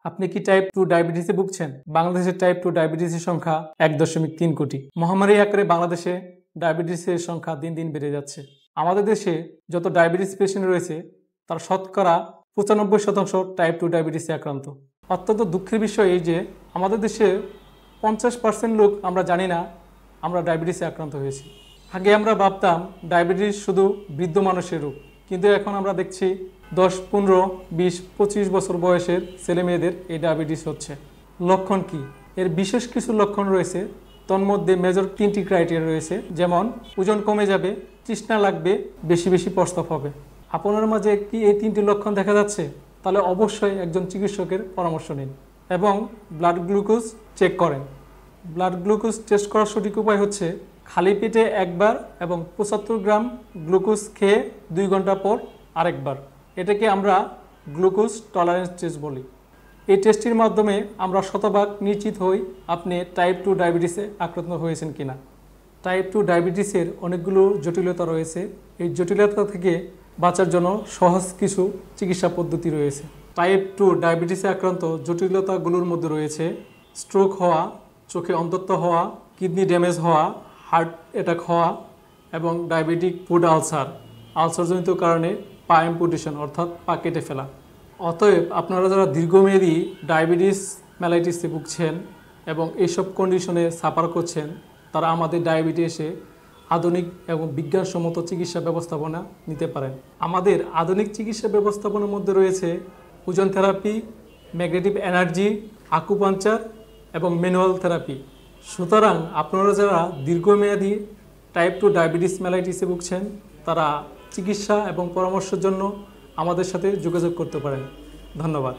আপনি কি টাইপ 2 ডায়াবেটিসে ভুগছেন? বাংলাদেশের টাইপ 2 ডায়াবেটিসের সংখ্যা 1.3 কোটি। মহামারী আকারে বাংলাদেশে ডায়াবেটিসের সংখ্যা দিন দিন বেড়ে যাচ্ছে। আমাদের দেশে যত ডায়াবেটিস পেশেন্ট রয়েছে তার শতকরা 95% টাইপ 2 ডায়াবেটিসে আক্রান্ত। অত্যন্ত দুঃখের বিষয় এই যে আমাদের দেশে 50% লোক আমরা জানি না আমরা ডায়াবেটিসে আক্রান্ত হয়েছি। আগে আমরা ভাবতাম ডায়াবেটিস শুধু বৃদ্ধ মানুষের রোগ, কিন্তু এখন আমরা দেখছি 10, 15, 20, 25 বছর বয়সের ছেলে মেয়েদের এই ডায়াবেটিস হচ্ছে। লক্ষণ কি? এর বিশেষ কিছু লক্ষণ রয়েছে, তন্মধ্যে মেজর 3টি ক্রাইটেরিয়া রয়েছে, যেমন ওজন কমে যাবে, তৃষ্ণা লাগবে, বেশি বেশি প্রস্রাব হবে। আপনার মাঝে কি এই 3টি লক্ষণ দেখা যাচ্ছে? তাহলে অবশ্যই একজন চিকিৎসকের পরামর্শ নিন এবং ব্লাড গ্লুকোজ চেক করেন। ব্লাড গ্লুকোজ টেস্ট করার সঠিক উপায় হচ্ছে খালি পেটে একবার এবং 75 গ্রাম গ্লুকোজ খেয়ে 2 ঘন্টা পর আরেকবার। এটাকে আমরা গ্লুকোজ টলারেন্স টেস্ট বলি। এই টেস্টের মাধ্যমে আমরা শতভাগ নিশ্চিত হই আপনি টাইপ 2 ডায়াবেটিসে আক্রান্ত হয়েছেন কিনা। টাইপ 2 ডায়াবেটিসের অনেকগুলো জটিলতা রয়েছে। এই জটিলতা থেকে বাঁচার জন্য সহজ কিছু চিকিৎসা পদ্ধতি রয়েছে। টাইপ 2 ডায়াবেটিসে আক্রান্ত জটিলতাগুলোর মধ্যে রয়েছে স্ট্রোক হওয়া, চোখে অন্ধত্ব হওয়া, কিডনি ড্যামেজ হওয়া, হার্ট অ্যাটাক হওয়া এবং ডায়াবেটিক ফুড আলসারজনিত কারণে পা অ্যাম্পুটেশন অর্থাৎ পা কেটে ফেলা। অতএব আপনারা যারা দীর্ঘমেয়াদী ডায়াবেটিস মেলাইটিসে ভুগছেন এবং এইসব কন্ডিশনে সাফার করছেন, তারা আমাদের ডায়াবেটিসে আধুনিক এবং বিজ্ঞানসম্মত চিকিৎসা ব্যবস্থাপনা নিতে পারেন। আমাদের আধুনিক চিকিৎসা ব্যবস্থাপনার মধ্যে রয়েছে ওজন থেরাপি, ম্যাগনেটিক এনার্জি, আকুপাঞ্চার এবং ম্যানুয়াল থেরাপি। সুতরাং আপনারা যারা দীর্ঘমেয়াদী টাইপ 2 ডায়াবেটিস মেলাইটিসে ভুগছেন, তারা চিকিৎসা এবং পরামর্শের জন্য আমাদের সাথে যোগাযোগ করতে পারেন। ধন্যবাদ।